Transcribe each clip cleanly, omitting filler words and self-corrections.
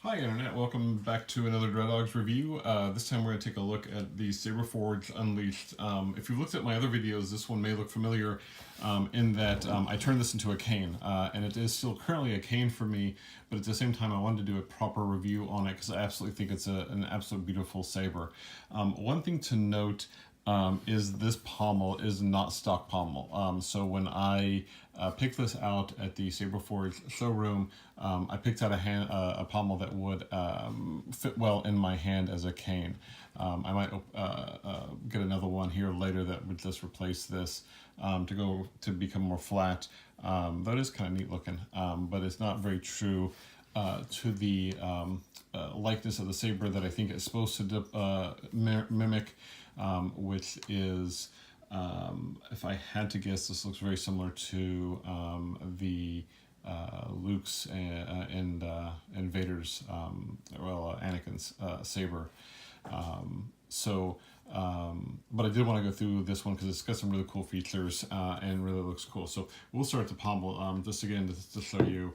Hi Internet, welcome back to another Dreaddogs review. This time we're going to take a look at the Saberforge Unleashed. If you've looked at my other videos, this one may look familiar in that I turned this into a cane, and it is still currently a cane for me, but at the same time I wanted to do a proper review on it because I absolutely think it's an absolute beautiful saber. One thing to note is this pommel is not stock pommel. So when I picked this out at the Saberforge showroom, I picked out a pommel that would fit well in my hand as a cane. I might get another one here later that would just replace this to become more flat. That is kind of neat looking, but it's not very true to the likeness of the saber that I think it's supposed to mimic, which is, if I had to guess, this looks very similar to the Luke's and Vader's, Anakin's saber. But I did want to go through this one because it's got some really cool features and really looks cool. So we'll start at the pommel, just again to show you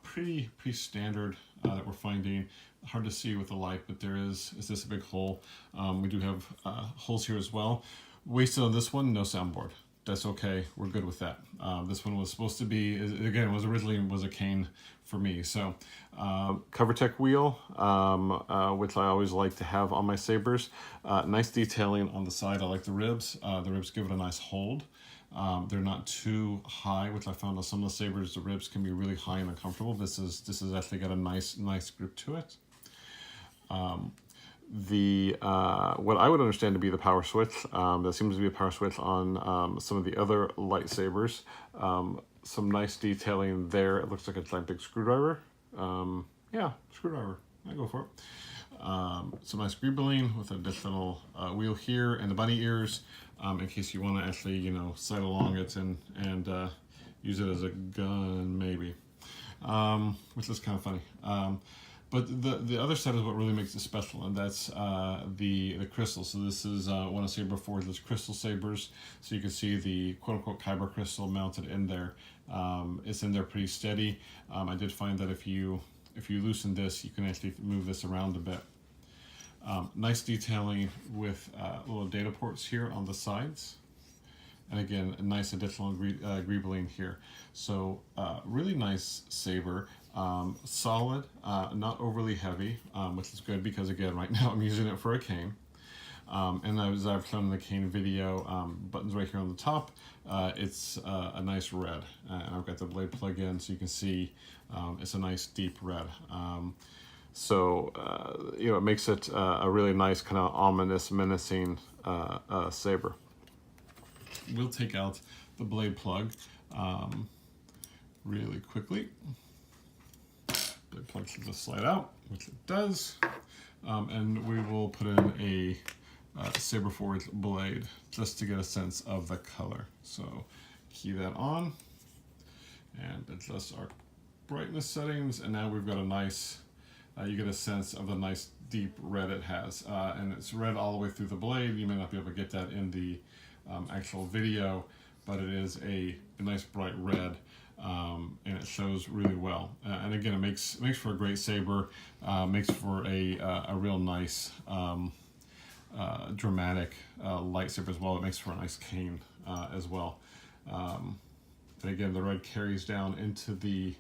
pretty standard that we're finding. Hard to see with the light, but is this a big hole. We do have holes here as well. Wasted on this one, no soundboard. That's okay, we're good with that. This one was supposed to be, again, originally a cane for me. So CoverTech wheel, which I always like to have on my sabers. Nice detailing on the side. I like the ribs. The ribs give it a nice hold. They're not too high, which I found on some of the sabers, the ribs can be really high and uncomfortable. This has actually got a nice grip to it. What I would understand to be the power switch, there seems to be a power switch on some of the other lightsabers. Some nice detailing there. It looks like a giant big screwdriver. Yeah, screwdriver. I go for it. Some nice greebling with an additional wheel here and the bunny ears, in case you want to actually, sight along it and use it as a gun, maybe, which is kind of funny. But the other side is what really makes it special, and that's the crystal. So this is one of Saberforge's crystal sabers. So you can see the quote-unquote kyber crystal mounted in there. It's in there pretty steady. I did find that if you loosen this, you can actually move this around a bit. Nice detailing with little data ports here on the sides. And again, a nice additional greebling here. So really nice saber. Solid, not overly heavy, which is good because again, right now I'm using it for a cane. And as I've shown in the cane video, buttons right here on the top, it's a nice red. And I've got the blade plug in so you can see it's a nice deep red. It makes it a really nice kind of ominous, menacing saber. We'll take out the blade plug really quickly. Blade plug should just slide out, which it does, and we will put in a Saberforge blade just to get a sense of the color. So key that on and adjust our brightness settings, and now we've got a nice, you get a sense of the nice deep red it has, and it's red all the way through the blade. You may not be able to get that in the actual video, but it is a nice bright red. And it shows really well, and again, it makes for a great saber, makes for a real nice dramatic lightsaber as well. It makes for a nice cane as well. And again, the red carries down into the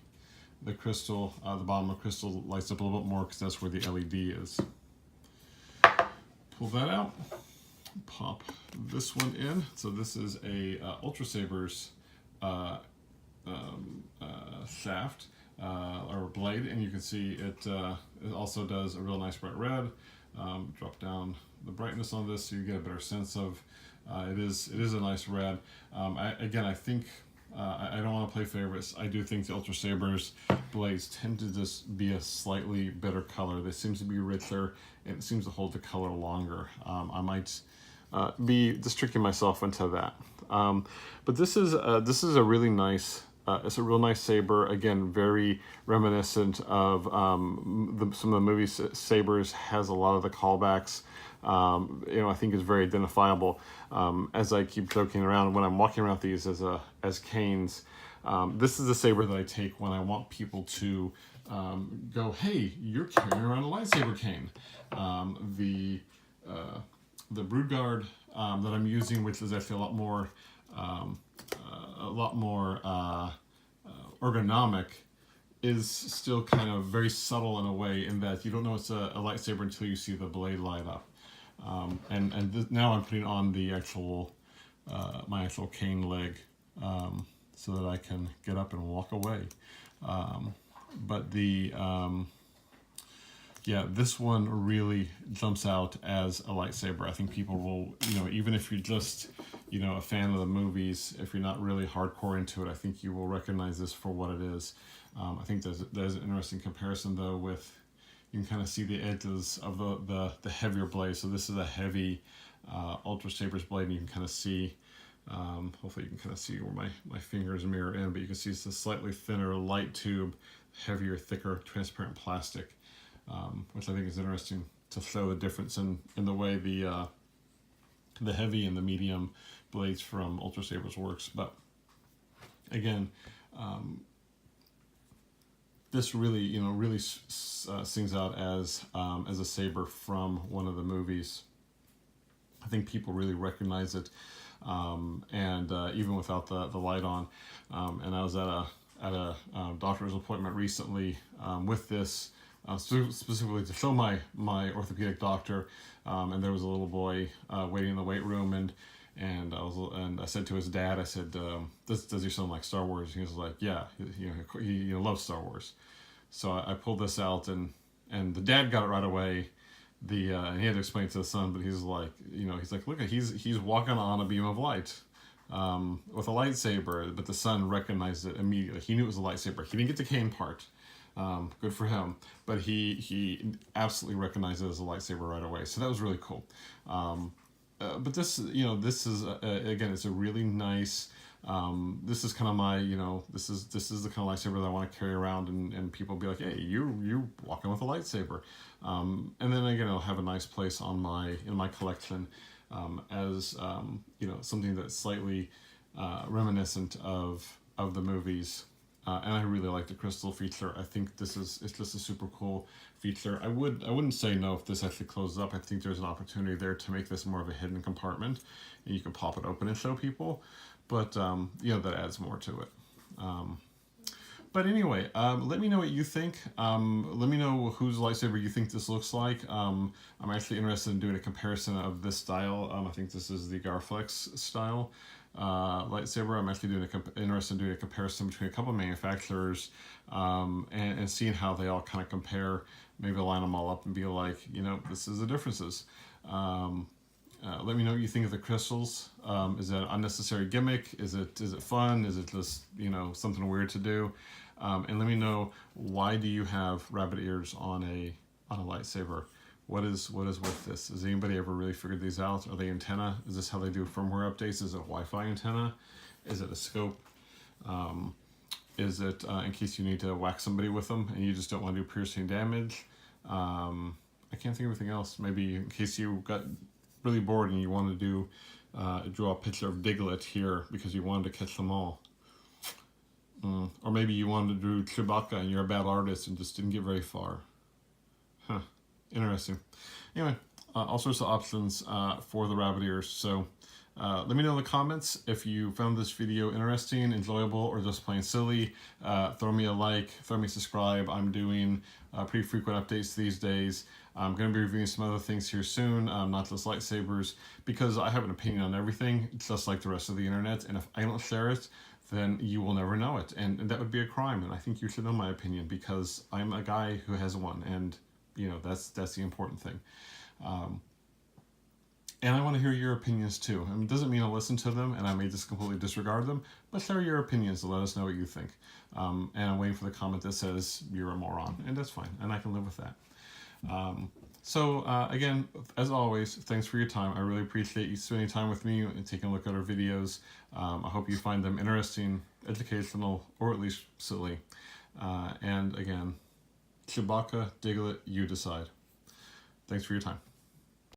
crystal. The bottom of the crystal lights up a little bit more because that's where the LED is. Pull that out. Pop this one in. So this is a Ultra Saber's shaft or blade, and you can see it also does a real nice bright red. Drop down the brightness on this so you get a better sense of it is a nice red. I think I don't want to play favorites. I do think the Ultra Sabers blades tend to just be a slightly better color. They seem to be richer and it seems to hold the color longer. I might be just tricking myself into that. But this is a really nice. It's a real nice saber. Again, very reminiscent of some of the movie sabers. Has a lot of the callbacks. I think is very identifiable. As I keep joking around when I'm walking around these as canes, This is a saber that I take when I want people to go, hey, you're carrying around a lightsaber cane. The Brood Guard that I'm using, which is actually a lot more ergonomic, is still kind of very subtle in a way, in that you don't know it's a lightsaber until you see the blade light up. Now I'm putting on the actual my actual cane leg, so that I can get up and walk away. But this one really jumps out as a lightsaber. I think people will, even if you're just, a fan of the movies, if you're not really hardcore into it, I think you will recognize this for what it is. I think there's an interesting comparison though with, you can kind of see the edges of the heavier blade. So this is a heavy Ultra Saber's blade, and you can kind of see, hopefully you can kind of see where my fingers mirror in, but you can see it's a slightly thinner light tube, heavier, thicker, transparent plastic, which I think is interesting to show the difference in the way the heavy and the medium blades from Ultra Sabers works. But again, this really, really sings out as a saber from one of the movies. I think people really recognize it, and even without the light on. And I was at a doctor's appointment recently with this, specifically to show my orthopedic doctor, and there was a little boy waiting in the weight room, and I said to his dad, I said, does your son like Star Wars? He was like, yeah, he loves Star Wars. So I pulled this out, and the dad got it right away. And he had to explain it to the son, but he's like, look, he's walking on a beam of light with a lightsaber. But the son recognized it immediately. He knew it was a lightsaber. He didn't get the cane part. Good for him. But he absolutely recognized it as a lightsaber right away. So that was really cool. But this, this is again, it's a really nice. This is kind of my, this is the kind of lightsaber that I want to carry around, and people be like, hey, you walking with a lightsaber, and then again, it'll have a nice place in my collection, as something that's slightly reminiscent of the movies. And I really like the crystal feature. I think it's just a super cool feature. I wouldn't say no if this actually closes up. I think there's an opportunity there to make this more of a hidden compartment, and you can pop it open and show people. But that adds more to it. But anyway, let me know what you think. Let me know whose lightsaber you think this looks like. I'm actually interested in doing a comparison of this style. I think this is the Garflex style lightsaber. I'm actually interested in doing a comparison between a couple of manufacturers, and seeing how they all kind of compare. Maybe line them all up and be like, this is the differences. Let me know what you think of the crystals. Is it an unnecessary gimmick? Is it fun? Is it just something weird to do? And let me know, why do you have rabbit ears on a lightsaber? What is with this? Has anybody ever really figured these out? Are they antenna? Is this how they do firmware updates? Is it Wi-Fi antenna? Is it a scope? Is it in case you need to whack somebody with them and you just don't want to do piercing damage? I can't think of anything else. Maybe in case you got really bored and you want to do draw a picture of Diglit here because you wanted to catch them all. Or maybe you wanted to do Chewbacca and you're a bad artist and just didn't get very far. Huh. Interesting. Anyway, all sorts of options for the rabbit ears. So let me know in the comments if you found this video interesting, enjoyable, or just plain silly. Throw me a like, throw me a subscribe. I'm doing pretty frequent updates these days. I'm going to be reviewing some other things here soon, not just lightsabers, because I have an opinion on everything, just like the rest of the internet. And if I don't share it, then you will never know it. And that would be a crime. And I think you should know my opinion, because I'm a guy who has one. And that's the important thing. And I want to hear your opinions too. I mean, it doesn't mean I'll listen to them and I may just completely disregard them, but share your opinions and let us know what you think. And I'm waiting for the comment that says you're a moron, and that's fine, and I can live with that. Again, as always, thanks for your time. I really appreciate you spending time with me and taking a look at our videos. I hope you find them interesting, educational, or at least silly. And again, Chewbacca, Diglit, you decide. Thanks for your time.